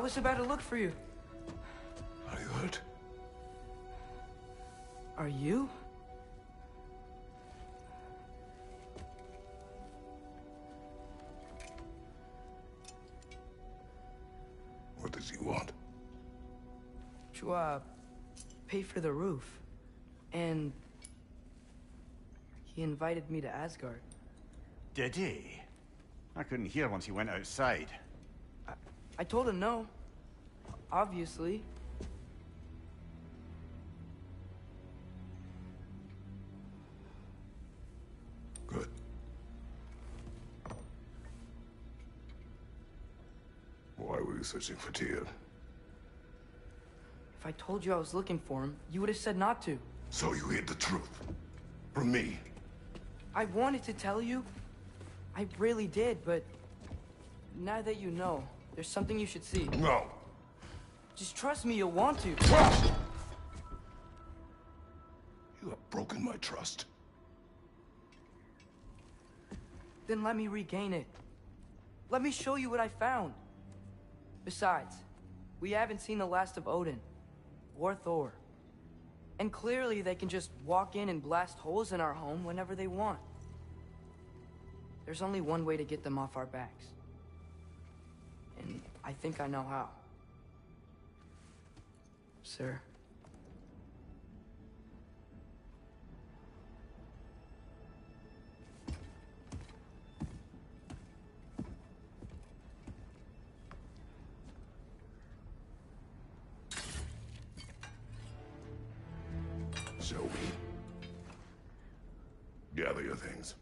was about to look for you. Are you hurt? Are you? What does he want? To, pay for the roof. And he invited me to Asgard. Did he? I couldn't hear once he went outside. I told him no. Obviously. Good. Why were you searching for Tyr? If I told you I was looking for him, you would have said not to. So you hid the truth. From me. I wanted to tell you. I really did, but now that you know, there's something you should see. No. Just trust me, you'll want to. Trust! You have broken my trust. Then let me regain it. Let me show you what I found. Besides, we haven't seen the last of Odin. Or Thor. And clearly they can just walk in and blast holes in our home whenever they want. There's only one way to get them off our backs. And I think I know how. Sir. Show me. Gather your things.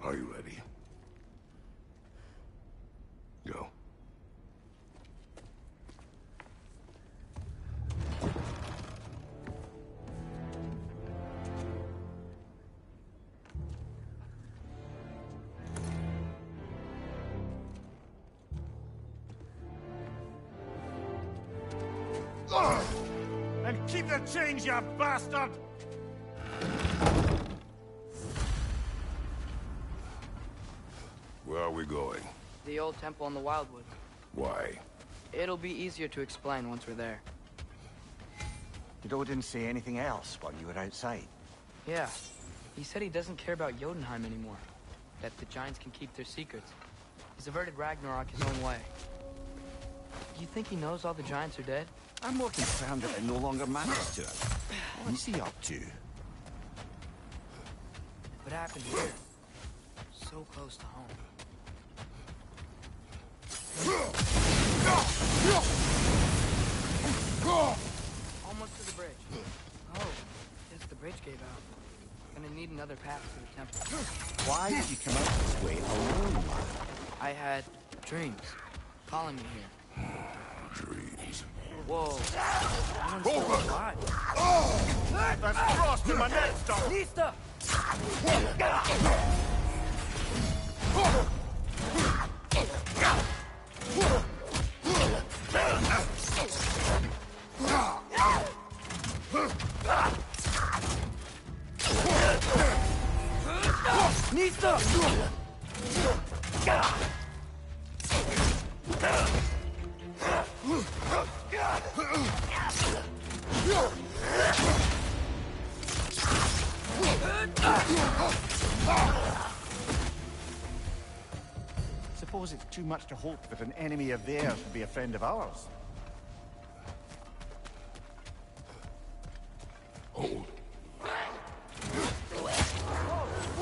Are you ready? Go. And keep the change, you bastard! Where are we going? The old temple in the Wildwood. Why? It'll be easier to explain once we're there. Did Odin say anything else while you were outside? Yeah. He said he doesn't care about Jotunheim anymore. That the giants can keep their secrets. He's averted Ragnarok his own way. You think he knows all the giants are dead? I'm more concerned that it no longer matters to him. What's he up to? What happened here? So close to home. Almost to the bridge. Oh, guess the bridge gave out. Gonna need another path to the temple. Why did you come out this way alone, lad? I had dreams calling me here. Dreams. Whoa. I'm still alive. That's frost in my neck, stop! Nista! Nista! Suppose it's too much to hope that an enemy of theirs would be a friend of ours.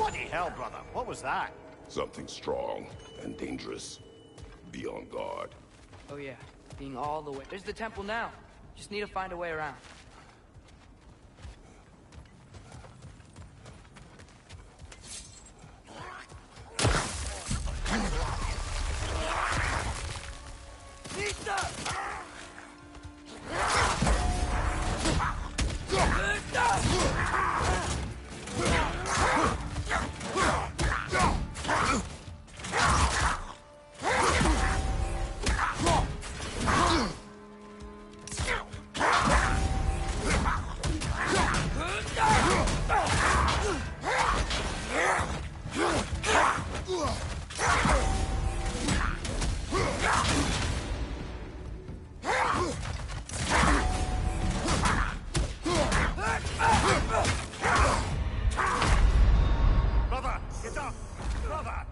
Bloody hell, brother. What was that? Something strong and dangerous. Be on guard. Oh yeah, being all the way. There's the temple now. Just need to find a way around. Brother, get up! Brother!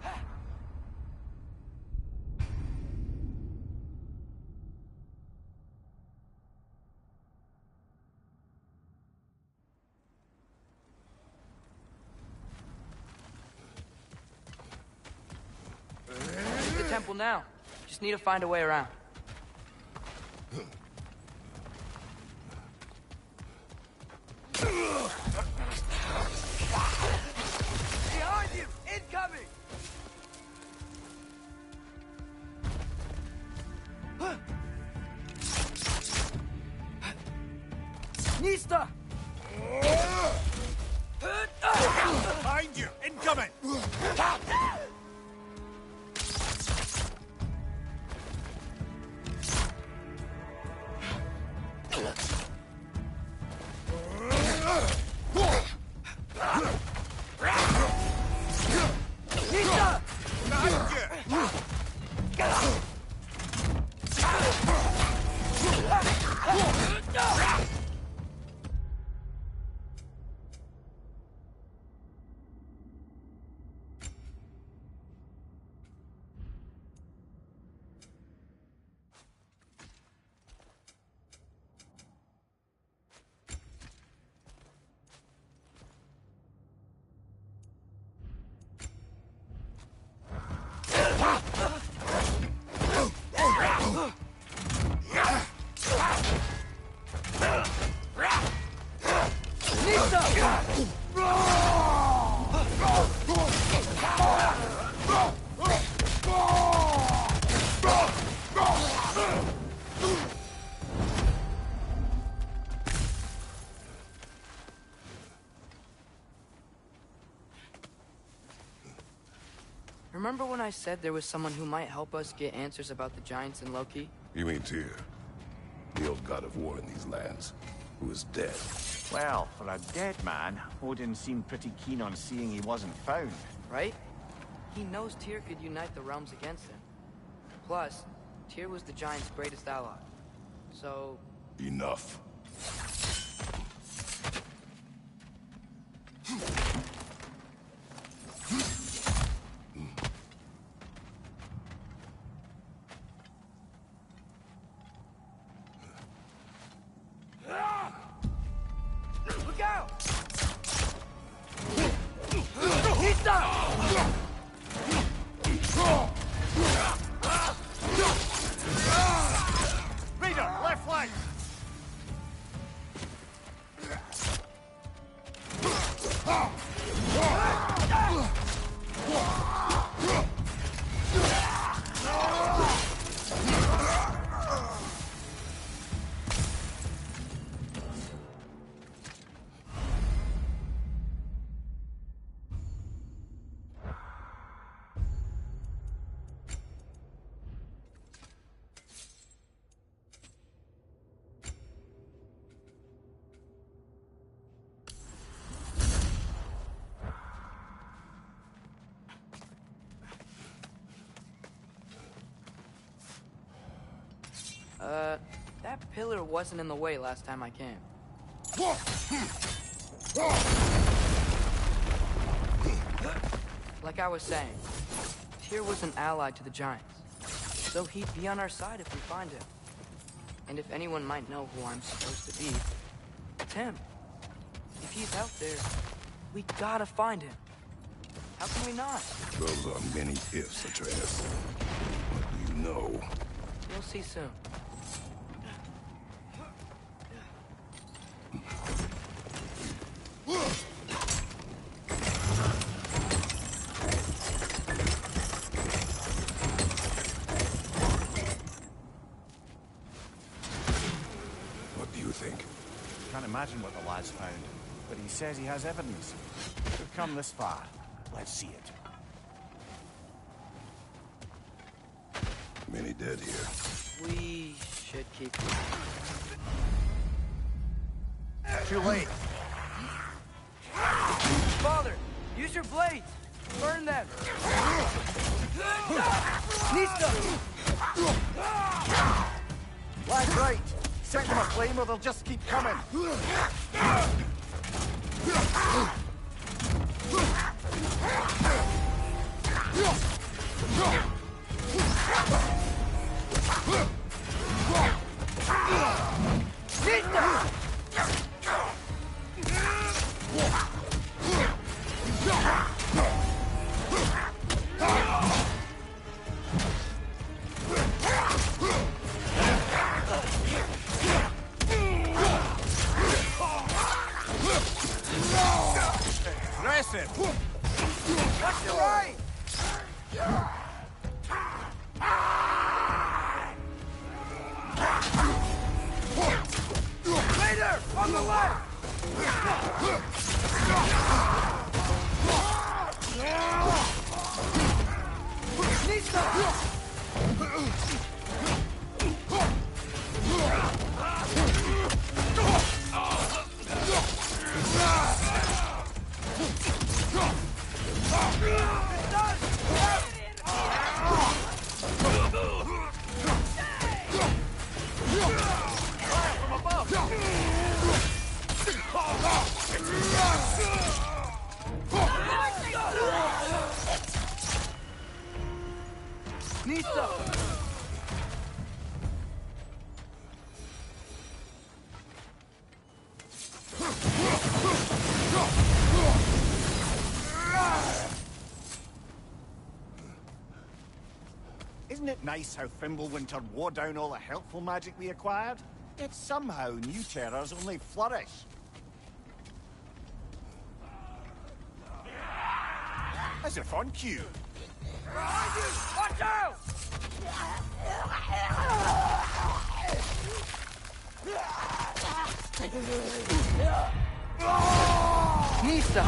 There's the temple now. Just need to find a way around. Behind you! Incoming! Nista! Behind you! Incoming! Remember when I said there was someone who might help us get answers about the giants and Loki? You mean Tyr? The old god of war in these lands, who is dead. Well, for a dead man, Odin seemed pretty keen on seeing he wasn't found. Right? He knows Tyr could unite the realms against him. Plus, Tyr was the giant's greatest ally. So... Enough. Look out! He's done! Raider, left flank! That pillar wasn't in the way last time I came. Like I was saying, Tyr was an ally to the giants, so he'd be on our side if we find him. And if anyone might know who I'm supposed to be, it's him. If he's out there, we gotta find him. How can we not? Those are many ifs, Atreus. What do you know? You'll see soon. What do you think? Can't imagine what the lad's found, but he says he has evidence. We've come this far. Let's see it. Many dead here. We should keep... Too late. Father, use your blades! Burn them! Nista! Lad's right. Set them aflame or they'll just keep coming. Aggressive. Watch the right! Later! On the left! Nista! Isn't it nice how Fimbulwinter wore down all the helpful magic we acquired? Yet somehow new terrors only flourish. As if on cue. Behind you! Watch out! Nista!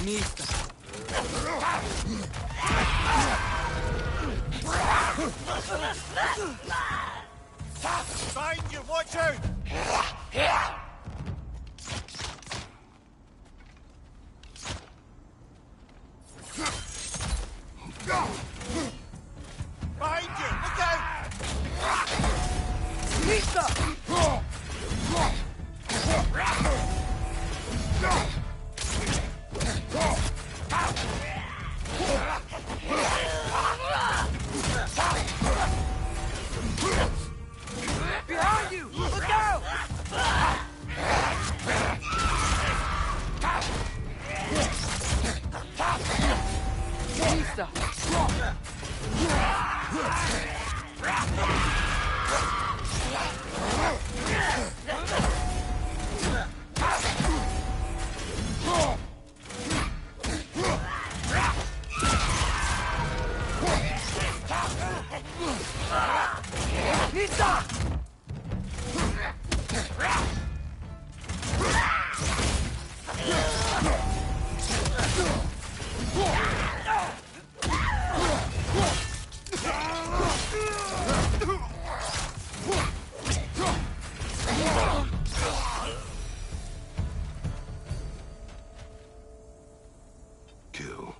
Nista! Find you, watch out! Behind you, look out! Nista! Behind you! Look out! Nista! Nista! Kill.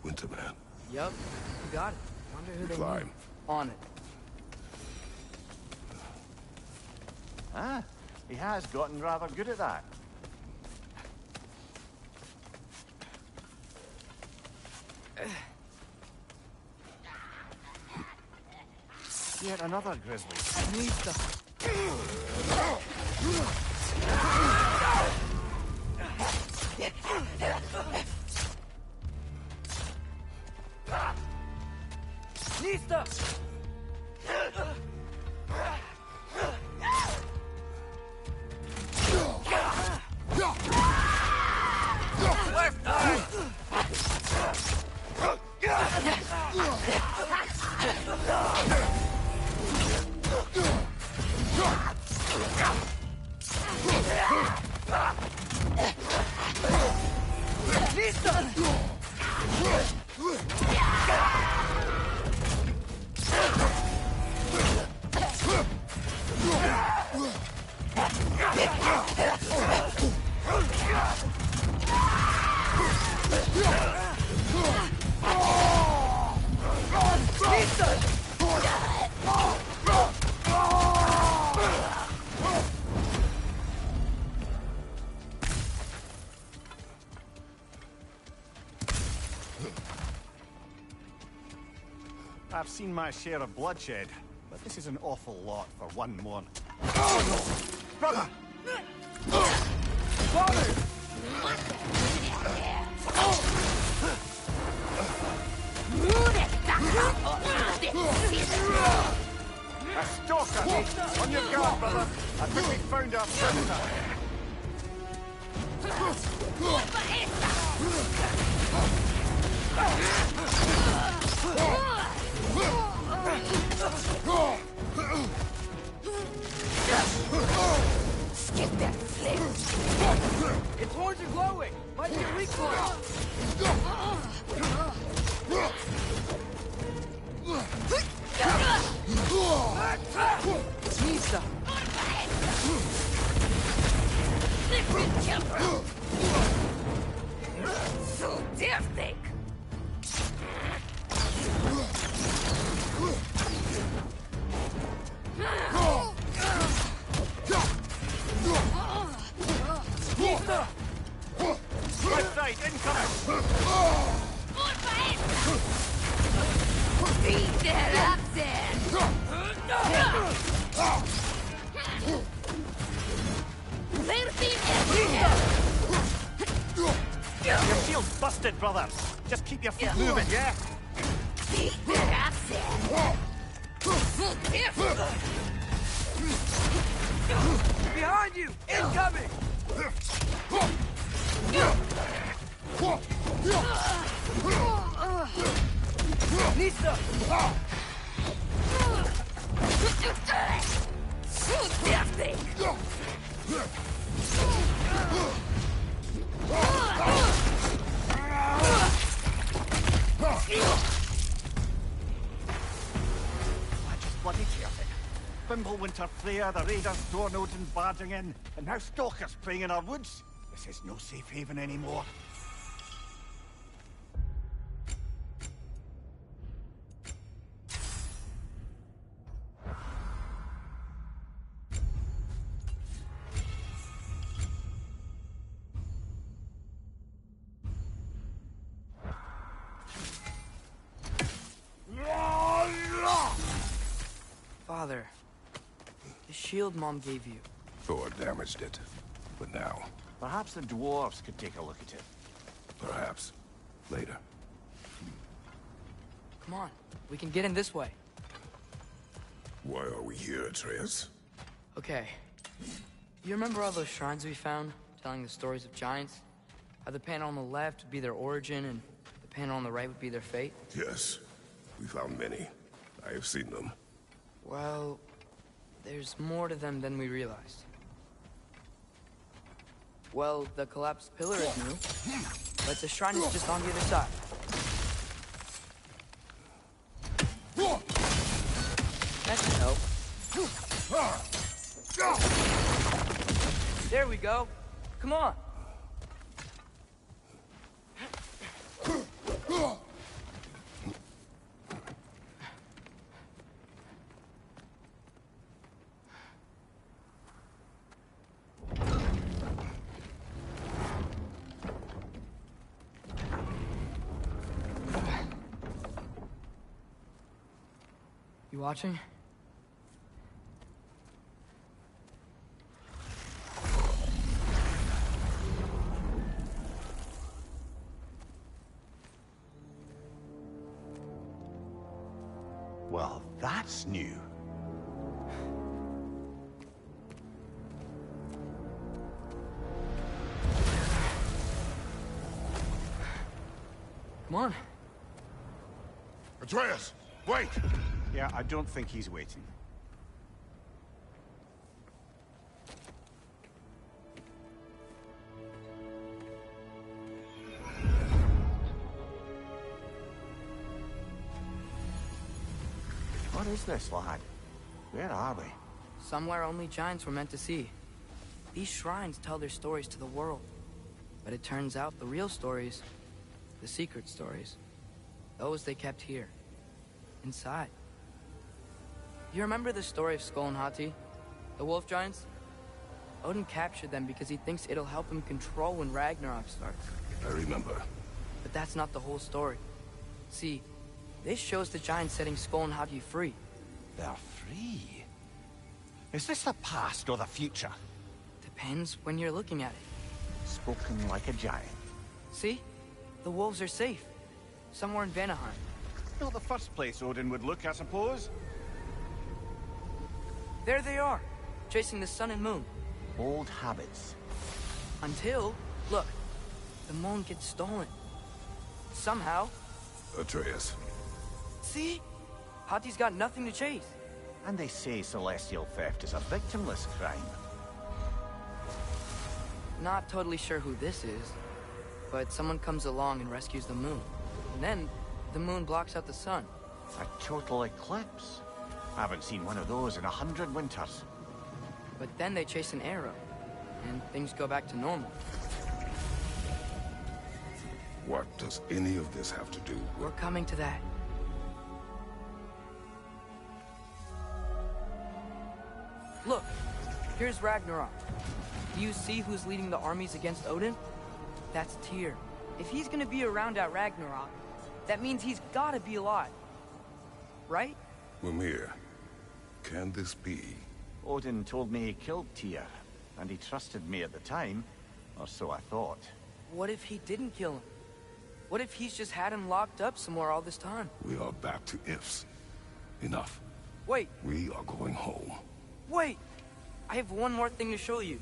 Winterman. Yup, you got it. Wonder who they Climb. need. On it. Ah, he has gotten rather good at that. Yet another grizzly. Nista. Nista! Left eye! I've seen my share of bloodshed, but this is an awful lot for one more. Brother! Father! A stalker! On your guard, brother! I think we found our prisoner. Skip that flip! Its horns are glowing! Might be a weak point! Nista! Liquid jumper! So damn thick! Nista! Left side, incoming! Beat that up then! Your shield's busted, brother! Just keep your feet moving, yeah? Beat that up then! Behind you! Incoming! Nista! Damn thing! Bloody careful. Winter Freya, the raiders, door Odin barging in, and now stalkers preying in our woods. This is no safe haven anymore. Father, the shield Mom gave you. Thor damaged it. But now, Perhaps the dwarves could take a look at it. perhaps, later. Come on, we can get in this way. Why are we here, Atreus? Okay. You remember all those shrines we found, telling the stories of giants? How the panel on the left would be their origin, and the panel on the right would be their fate? Yes, we found many. I have seen them. Well, there's more to them than we realized. Well, the collapsed pillar is new, but the shrine is just on the other side. That should help. There we go. Come on. You watching? Well, that's new. Come on. Atreus, wait! Yeah, I don't think he's waiting. What is this, lad? Where are we? Somewhere only giants were meant to see. These shrines tell their stories to the world. But it turns out the real stories, the secret stories, those they kept here, inside. You remember the story of Skull and Hati? The wolf giants? Odin captured them because he thinks it'll help him control when Ragnarok starts. I remember. But that's not the whole story. See, this shows the giants setting Skull and Hati free. They're free. Is this the past or the future? Depends when you're looking at it. Spoken like a giant. See? The wolves are safe. Somewhere in Vanaheim. Not the first place Odin would look, I suppose. There they are, chasing the sun and moon. Old habits. Until, look, the moon gets stolen. Somehow. Atreus. See? Hati's got nothing to chase. And they say celestial theft is a victimless crime. Not totally sure who this is, but someone comes along and rescues the moon. And then, the moon blocks out the sun. A total eclipse. I haven't seen one of those in 100 winters. But then they chase an arrow, and things go back to normal. What does any of this have to do We're with... coming to that. Look, here's Ragnarok. Do you see who's leading the armies against Odin? That's Tyr. If he's gonna be around at Ragnarok, that means he's gotta be alive. Right? Mimir, can this be? Odin told me he killed Tyr, and he trusted me at the time, or so I thought. What if he didn't kill him? What if he's just had him locked up somewhere all this time? We are back to ifs. Enough. Wait, We are going home. wait! I have one more thing to show you.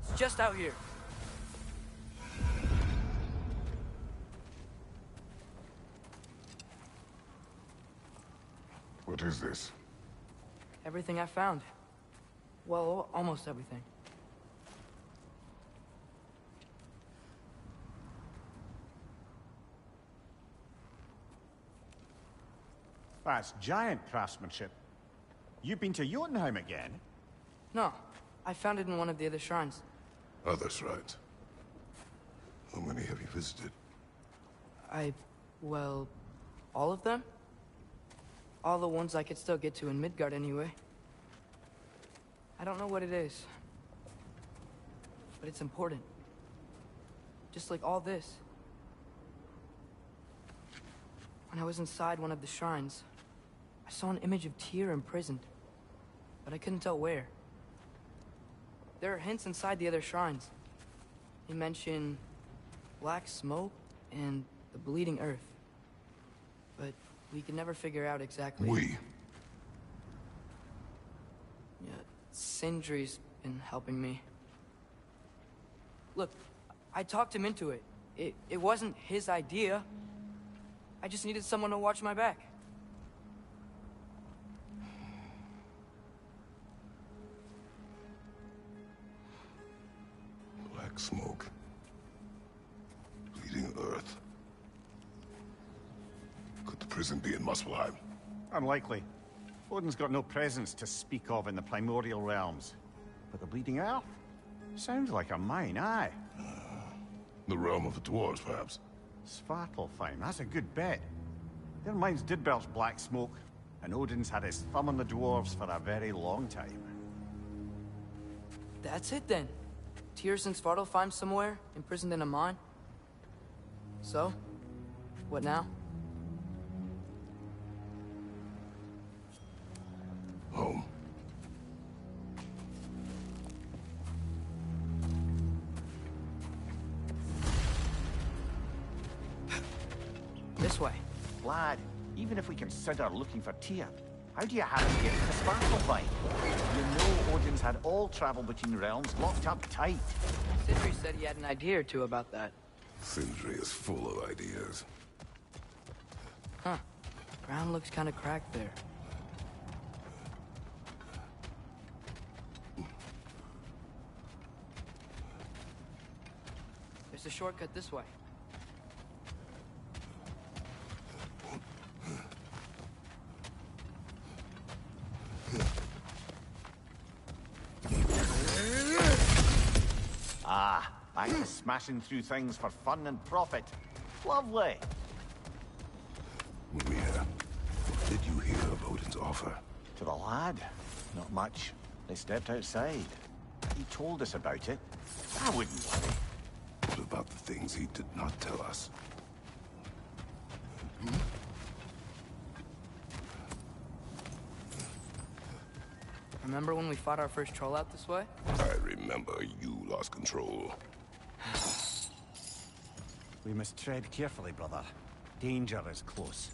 It's just out here. What is this? Everything I found. Well, almost everything. That's giant craftsmanship. You've been to Jotunheim again? No, I found it in one of the other shrines. Other shrines. How many have you visited? Well, all of them? All the ones I could still get to in Midgard anyway. I don't know what it is. But it's important. Just like all this. When I was inside one of the shrines, I saw an image of Tyr imprisoned. But I couldn't tell where. There are hints inside the other shrines. They mention black smoke and the bleeding earth. But we can never figure out exactly. We. Yeah, Sindri's been helping me. Look, I talked him into it. It wasn't his idea. I just needed someone to watch my back. Black smoke. Bleeding earth. Could the prison be in Muspelheim? Unlikely. Odin's got no presence to speak of in the primordial realms. But the bleeding earth? Sounds like a mine, aye. The realm of the dwarves, perhaps. Svartalfheim, that's a good bet. Their mines did belch black smoke, and Odin's had his thumb on the dwarves for a very long time. That's it then. Tyr's in Svartalfheim somewhere, imprisoned in a mine. So, what now? This way. Lad, even if we consider looking for Tyr, how do you have to get to Svartalfheim? You know Odin's had all travel between realms locked up tight. Sindri said he had an idea or two about that. Sindri is full of ideas. Huh. Ground looks kind of cracked there. There's a shortcut this way. Ah, back to smashing through things for fun and profit. Lovely. Maria, what did you hear of Odin's offer? To the lad, not much. They stepped outside. He told us about it. I wouldn't worry. What about the things he did not tell us? Remember when we fought our first troll out this way? I remember you lost control. We must tread carefully, brother. Danger is close.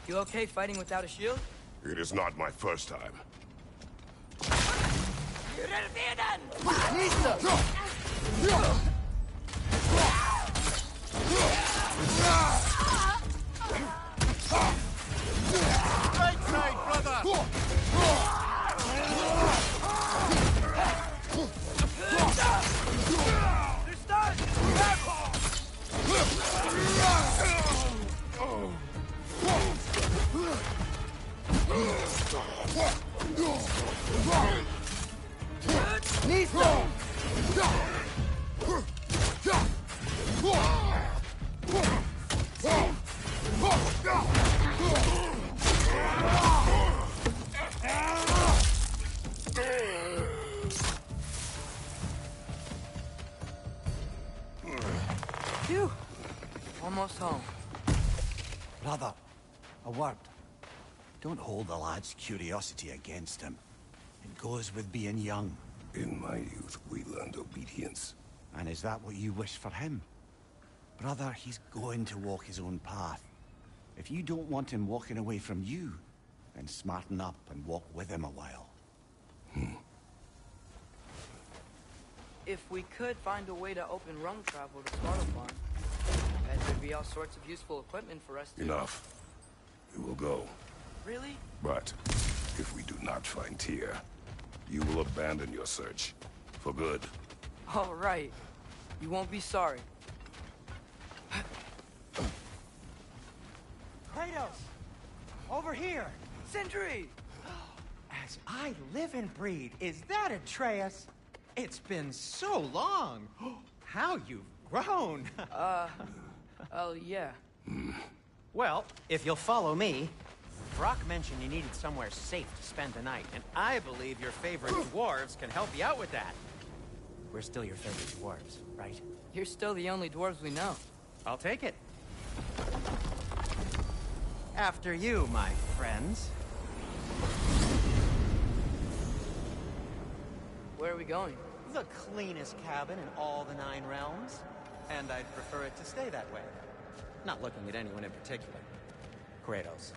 You okay fighting without a shield? It is not my first time. Right side, brother! They're stunned! Phew. Almost home. Brother, a word. Don't hold the lad's curiosity against him. It goes with being young. In my youth, we learned obedience. And is that what you wish for him? Brother, he's going to walk his own path. If you don't want him walking away from you, then smarten up and walk with him a while. If we could find a way to open realm travel to Svartalfheim, then there'd be all sorts of useful equipment for us to... Enough. We will go. Really? But if we do not find Tyr, you will abandon your search. For good. All right. You won't be sorry. Kratos! Over here! Sindri! As I live and breathe, is that Atreus? It's been so long! How you've grown! Oh, yeah. Well, if you'll follow me, Brock mentioned you needed somewhere safe to spend the night, and I believe your favorite dwarves can help you out with that. We're still your favorite dwarves, right? You're still the only dwarves we know. I'll take it. After you, my friends. Where are we going? The cleanest cabin in all the 9 realms. And I'd prefer it to stay that way. Not looking at anyone in particular. Kratos.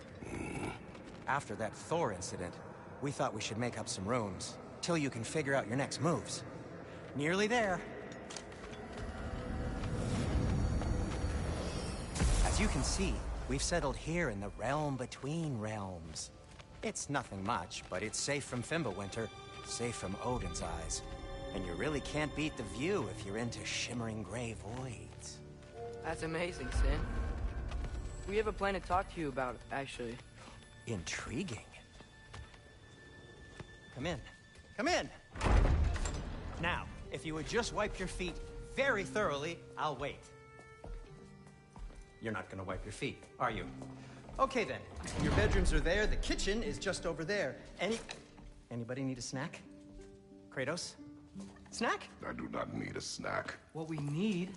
After that Thor incident, we thought we should make up some rooms, till you can figure out your next moves. Nearly there. As you can see, we've settled here in the realm between realms. It's nothing much, but it's safe from Fimbulwinter, safe from Odin's eyes. And you really can't beat the view if you're into shimmering gray voids. That's amazing, Sin. We have a plan to talk to you about, actually. Intriguing. Come in. Come in! Now, if you would just wipe your feet very thoroughly, I'll wait. You're not gonna wipe your feet, are you? Okay then. Your bedrooms are there, the kitchen is just over there. Anybody need a snack? Kratos? Snack? I do not need a snack. What we need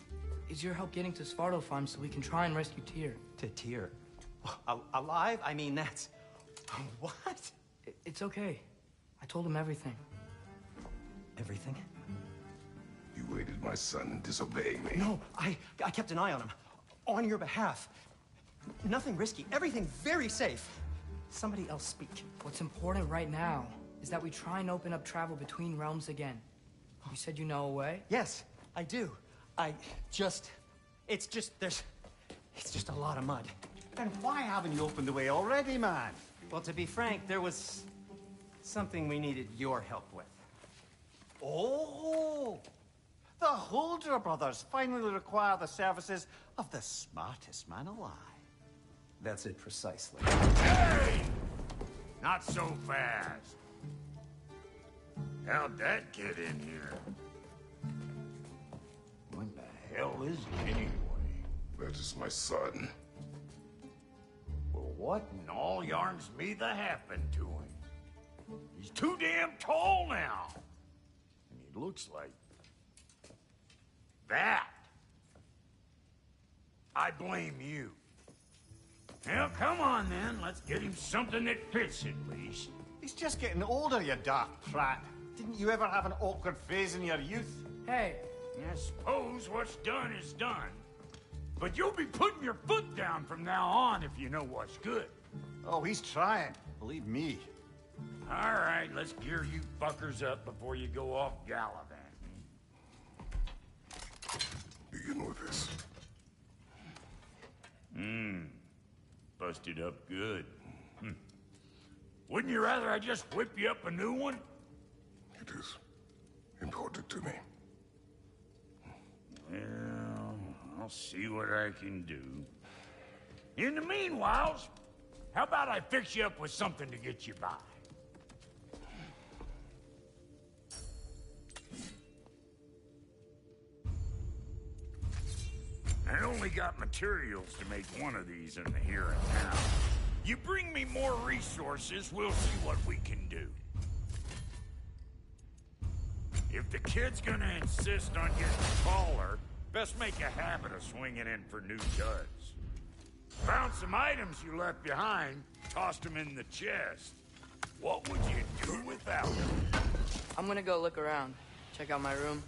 is your help getting to Svartalfheim so we can try and rescue Tyr. To Tyr? Alive? I mean, that's... What? It's okay. I told him everything. Everything? You aided my son in disobeying me. No, I kept an eye on him. on your behalf. Nothing risky, everything very safe. Somebody else speak. What's important right now is that we try and open up travel between realms again. You said you know a way? Yes, I do. It's just a lot of mud. And why haven't you opened the way already, man? Well, to be frank, there was something we needed your help with. Oh! The Holder brothers finally require the services of the smartest man alive. That's it precisely. Hey! Not so fast. How'd that get in here? What the hell is he anyway? That is my son. Well, what in all yarns me the happened to him? He's too damn tall now. And he looks like that. I blame you. Well, come on then. Let's get him something that fits at least. He's just getting older, you dark prat. Didn't you ever have an awkward phase in your youth? Hey, I suppose what's done is done. But you'll be putting your foot down from now on if you know what's good. Oh, he's trying. Believe me. All right, let's gear you fuckers up before you go off gallivanting. Begin with this. Busted up good. Wouldn't you rather I just whip you up a new one? It is important to me. Well, I'll see what I can do. In the meanwhile, how about I fix you up with something to get you by? I only got materials to make one of these in the here and now. You bring me more resources, we'll see what we can do. If the kid's gonna insist on getting taller, best make a habit of swinging in for new duds. Found some items you left behind, tossed them in the chest. What would you do without them? I'm gonna go look around. Check out my room.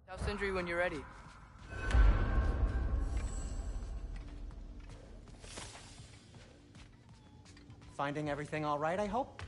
Tell Sindri when you're ready. Finding everything all right, I hope?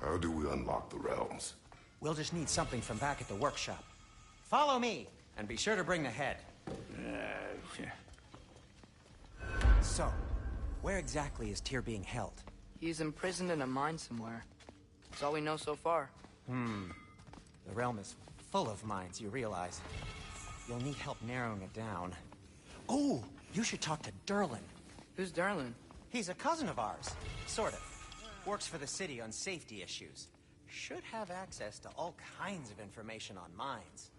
How do we unlock the realms? We'll just need something from back at the workshop. Follow me, and be sure to bring the head. So, where exactly is Tyr being held? He's imprisoned in a mine somewhere. That's all we know so far. The realm is full of mines, you realize. You'll need help narrowing it down. Oh, you should talk to Durlin. Who's Darlin? He's a cousin of ours, sort of. Works for the city on safety issues. Should have access to all kinds of information on mines.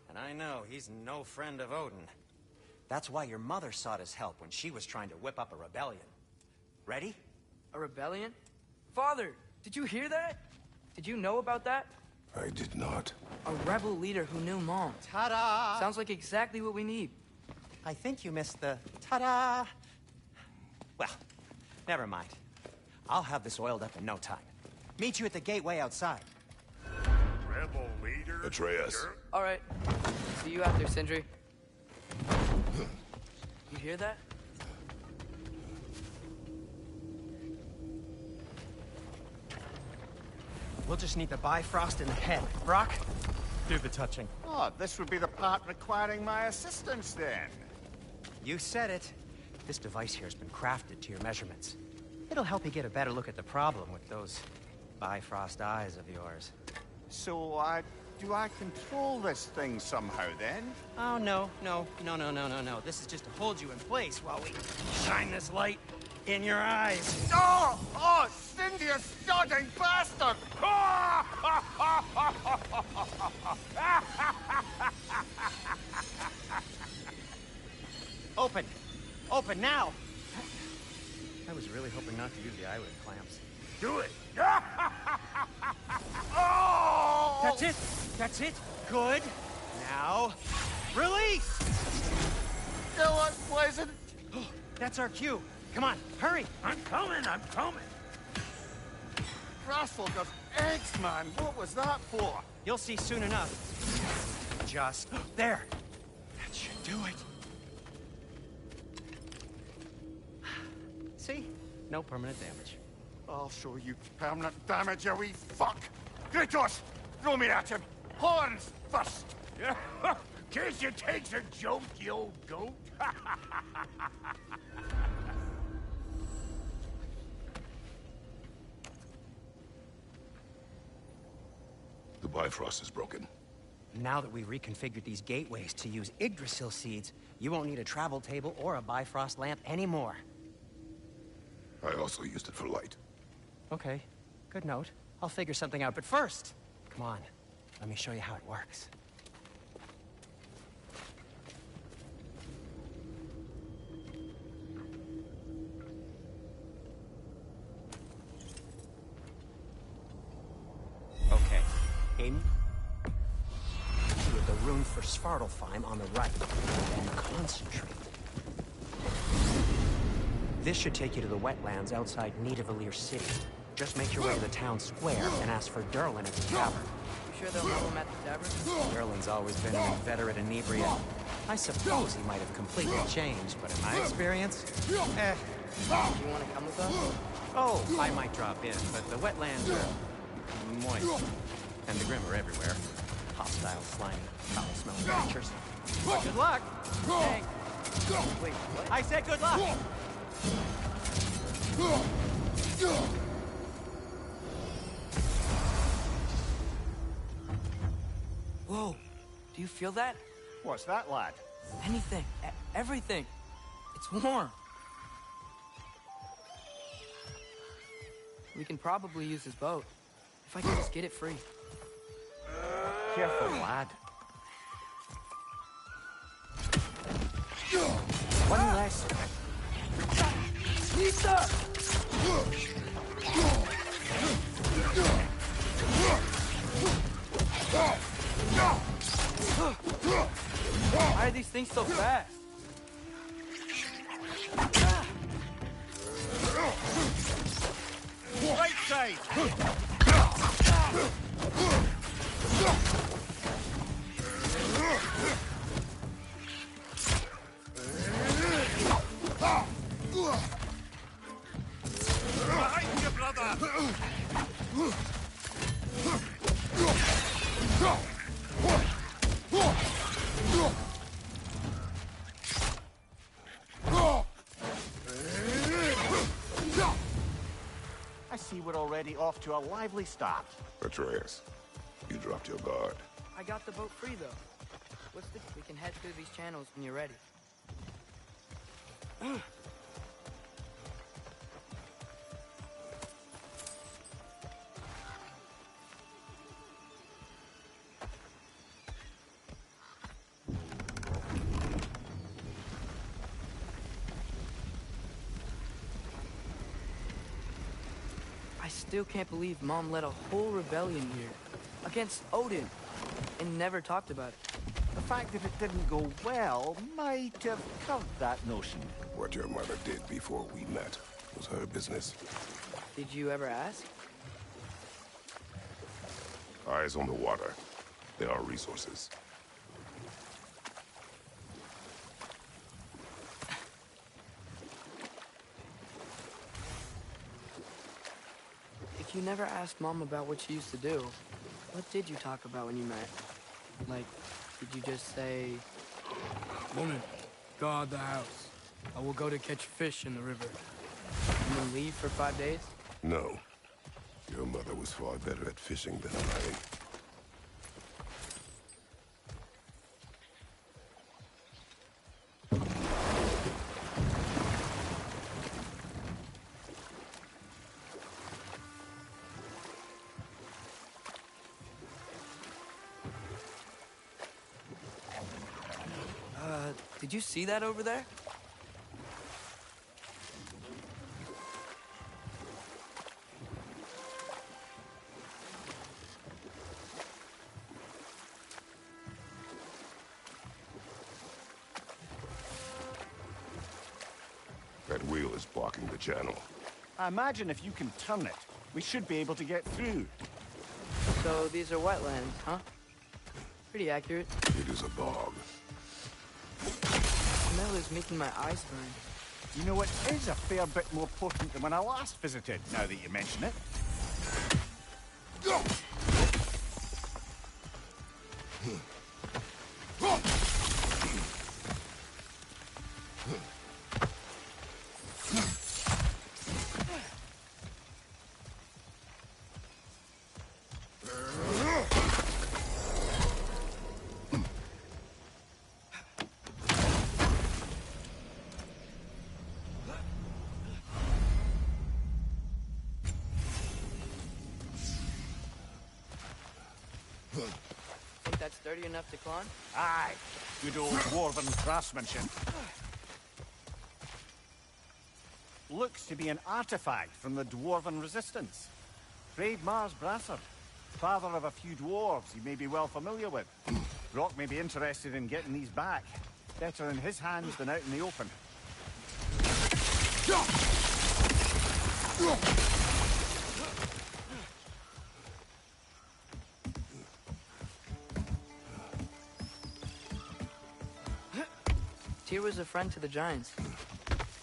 And I know he's no friend of Odin. That's why your mother sought his help when she was trying to whip up a rebellion. Ready? A rebellion? Father, did you hear that? Did you know about that? I did not. A rebel leader who knew Mom. Ta-da! Sounds like exactly what we need. I think you missed the ta-da. Well, never mind. I'll have this oiled up in no time. Meet you at the gateway outside. Rebel leader? A Atreus. All right. See you out there, Sindri. You hear that? We'll just need the Bifrost in the head. Brock, do the touching. Oh, this would be the part requiring my assistance then. You said it. This device here has been crafted to your measurements. It'll help you get a better look at the problem with those Bifrost eyes of yours. So, do I control this thing somehow then? Oh, no. This is just to hold you in place while we shine this light in your eyes. Oh! Oh, Cindy, you sodding bastard! Open! Open now! I was really hoping not to use the eyelid clamps. Do it! Oh! That's it! That's it! Good! Now, release! Still unpleasant. That's our cue. Come on, hurry! I'm coming! Grasshopper's eggs, man. What was that for? You'll see soon enough. Just there. That should do it. See? No permanent damage. I'll show you permanent damage, you wee fuck. Kratos, throw me at him. Horns first. Case you takes a joke, you old goat. The Bifrost is broken. Now that we've reconfigured these gateways to use Yggdrasil seeds, you won't need a travel table or a Bifrost lamp anymore. I also used it for light. Okay, good note. I'll figure something out, but first, come on, let me show you how it works. Okay, in with the rune for Svartalfheim on the right, and concentrate. This should take you to the wetlands outside Nidavellir City. Just make your way to the town square and ask for Durlin at the tavern. You sure they'll know him at the tavern? Durlin's always been an inveterate inebriate. I suppose he might have completely changed, but in my experience, Do you want to come with us? Oh, I might drop in, but the wetlands are moist. And the Grim are everywhere. Hostile, slimy, foul-smelling creatures. But good luck! Thanks. Wait, what? I said good luck! Whoa, do you feel that? What's that, lad? Anything, everything. It's warm. We can probably use his boat. If I can just get it free. Careful, lad. One less. Lisa! Why are these things so fast? Right side! Behind you, brother! I see we're already off to a lively start. Atreus, you dropped your guard. I got the boat free, though. We can head through these channels when you're ready. I still can't believe Mom led a whole rebellion here against Odin and never talked about it. The fact that it didn't go well might have covered that notion. What your mother did before we met was her business. Did you ever ask? Eyes on the water. There are resources. If you never asked Mom about what she used to do, what did you talk about when you met? Like, did you just say, "Woman, guard the house. I will go to catch fish in the river," and then leave for 5 days? No. Your mother was far better at fishing than I. Did you see that over there? That wheel is blocking the channel. I imagine if you can turn it, we should be able to get through. So these are wetlands, huh? Pretty accurate. It is a bog. The smell is making my eyes burn. You know, it is a fair bit more potent than when I last visited, now that you mention it. Think that's sturdy enough to climb? Aye, good old dwarven craftsmanship. Looks to be an artifact from the dwarven resistance. Freyed Mars Brassard, father of a few dwarves you may be well familiar with. Rock may be interested in getting these back. Better in his hands than out in the open. Tyr was a friend to the Giants.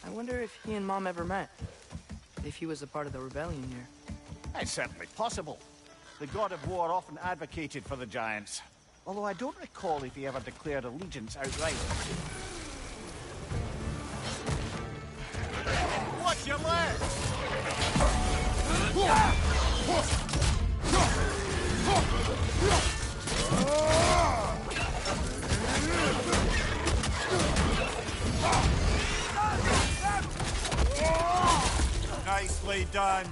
I wonder if he and Mom ever met. If he was a part of the rebellion here. It's certainly possible. The god of war often advocated for the Giants. Although I don't recall if he ever declared allegiance outright. Watch your legs! Nicely done.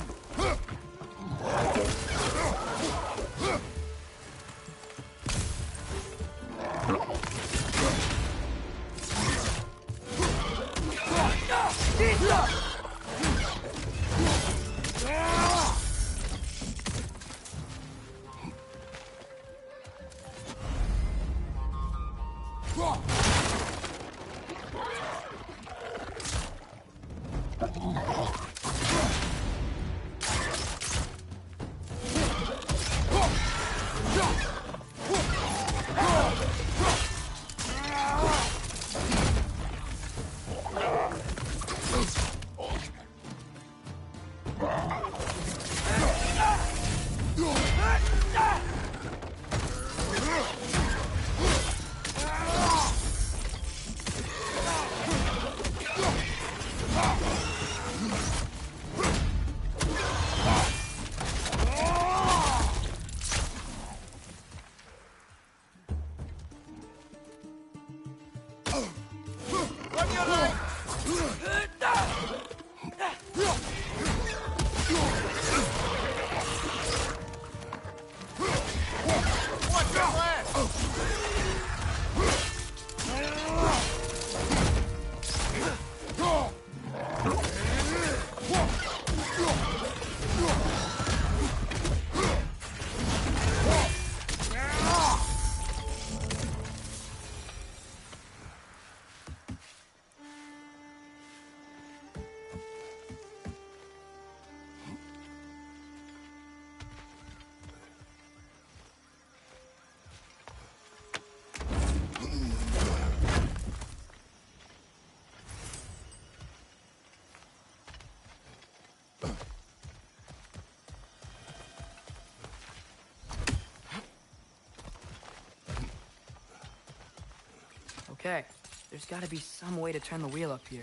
Okay, there's gotta be some way to turn the wheel up here.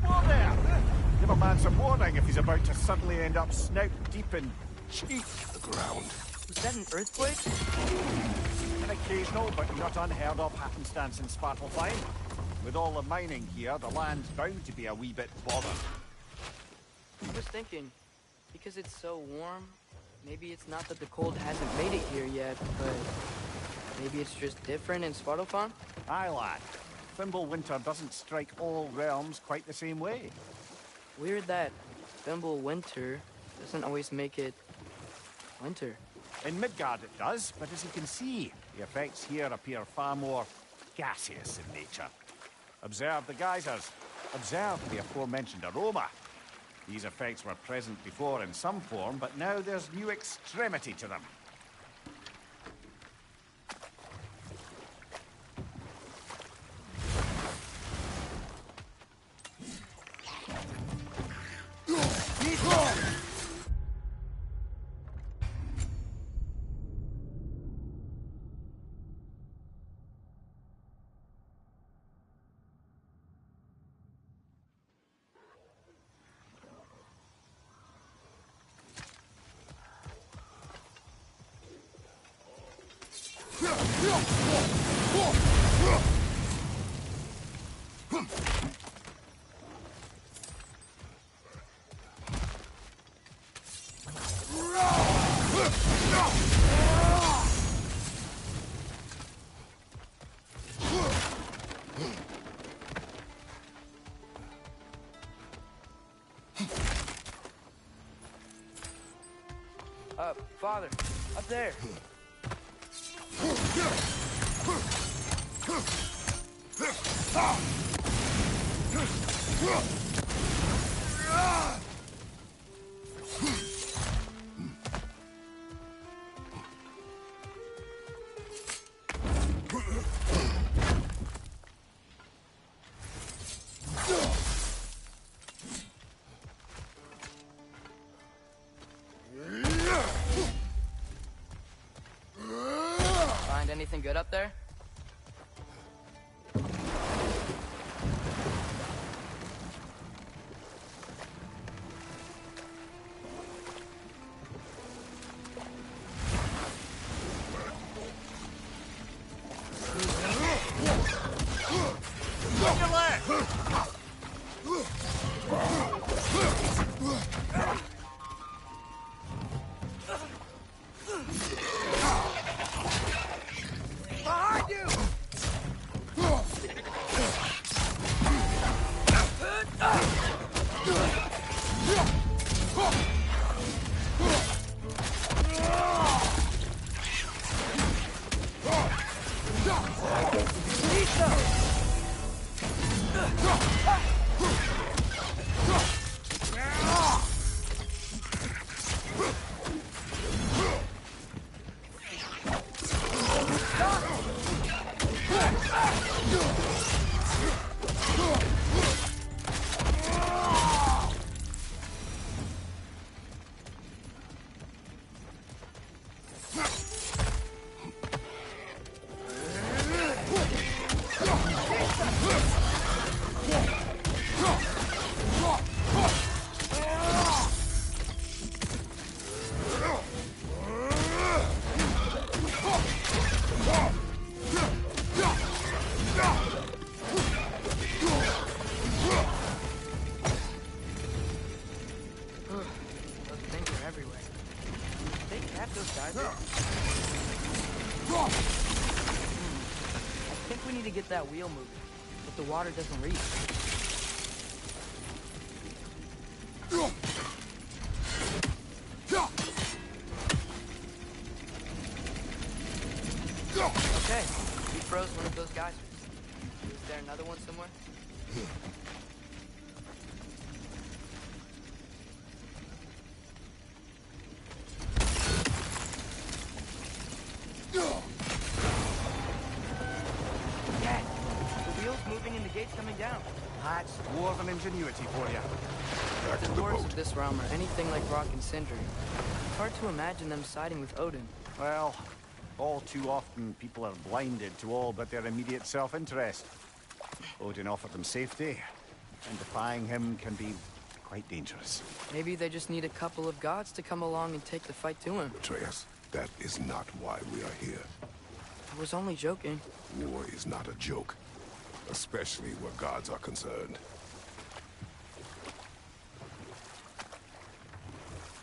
Whoa there! Give a man some warning if he's about to suddenly end up snout deep in cheek. The ground. Was that an earthquake? An occasional but not unheard of happenstance in Svartalfheim. With all the mining here, the land's bound to be a wee bit bothered. I was thinking, because it's so warm, maybe it's not that the cold hasn't made it here yet, but maybe it's just different in Svartalfheim? Aye, lad. Winter doesn't strike all realms quite the same way. Weird that Winter doesn't always make it winter. In Midgard it does, but as you can see, the effects here appear far more gaseous in nature. Observe the geysers. Observe the aforementioned aroma. These effects were present before in some form, but now there's new extremity to them. Father, up there. Find anything good up there? Get that wheel moving, but the water doesn't reach. Okay, we froze one of those geysers. Is there another one somewhere? Coming down. That's dwarven ingenuity for you. Back The to the dwarves boat. of this realm are anything like Rock and Sindri. hard to imagine them siding with Odin. Well, all too often people are blinded to all but their immediate self-interest. Odin offered them safety, and defying him can be quite dangerous. Maybe they just need a couple of gods to come along and take the fight to him. Atreus, that is not why we are here. I was only joking. War is not a joke, especially where gods are concerned.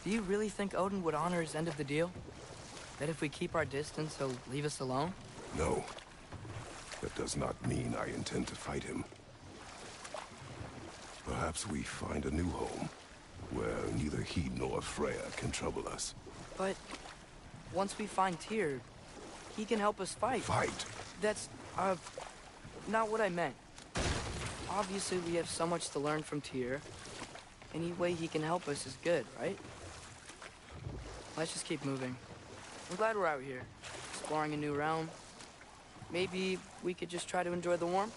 Do you really think Odin would honor his end of the deal? That if we keep our distance, he'll leave us alone? No. That does not mean I intend to fight him. Perhaps we find a new home, where neither he nor Freya can trouble us. But once we find Tyr, he can help us fight. Fight? That's, not what I meant. Obviously, we have so much to learn from Tyr. Any way he can help us is good, right? Let's just keep moving. I'm glad we're out here, exploring a new realm. Maybe we could just try to enjoy the warmth?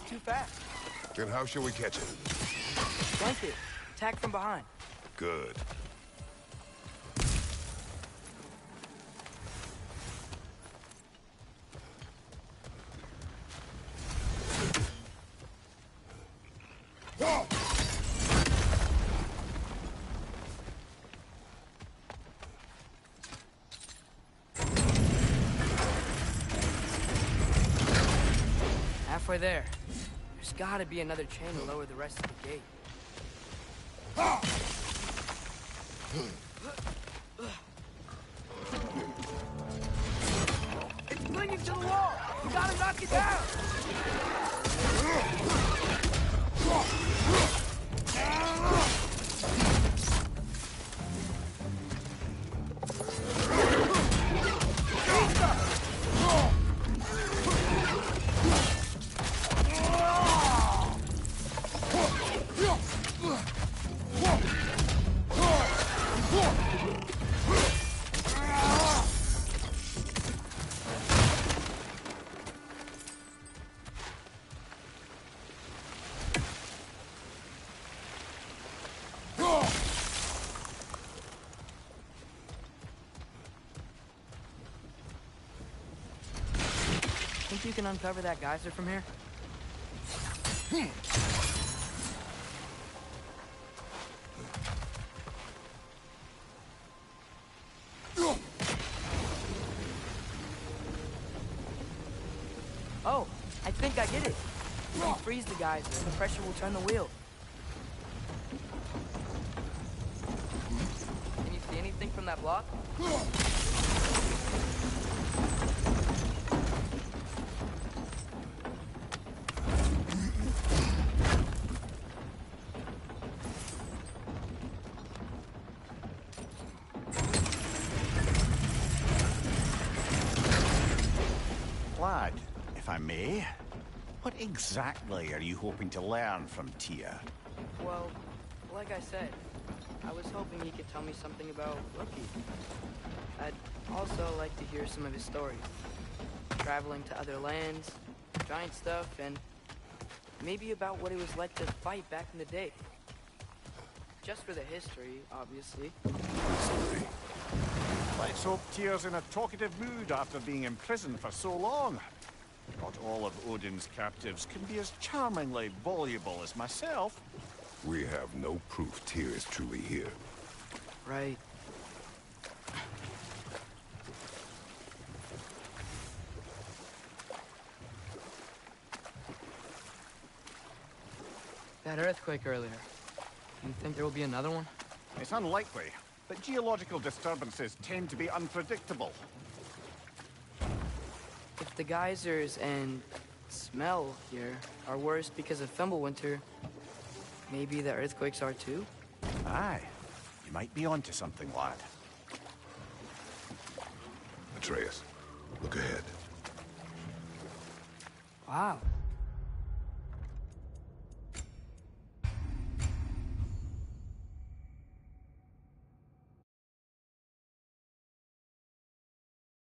Too fast. Then how shall we catch it? Flank it. Attack from behind. Good. Halfway there. There's gotta be another chain to lower the rest of the gate. It's clinging to the wall! You gotta knock it down! Think you can uncover that geyser from here? Oh, I think I get it. If you freeze the geyser, the pressure will turn the wheel. Can you see anything from that block? Lad, if I may, what exactly are you hoping to learn from Tyr? Well, like I said, I was hoping he could tell me something about Loki. I'd also like to hear some of his stories. Traveling to other lands, giant stuff, and maybe about what it was like to fight back in the day. Just for the history, obviously. Absolutely. Let's hope Tyr's in a talkative mood after being imprisoned for so long. Not all of Odin's captives can be as charmingly voluble as myself. We have no proof Tyr is truly here. Right. That earthquake earlier. You think there will be another one? It's unlikely, but geological disturbances tend to be unpredictable. If the geysers and smell here are worse because of Fimbulwinter, maybe the earthquakes are too? Aye. You might be onto something, lad. Atreus, look ahead. Wow.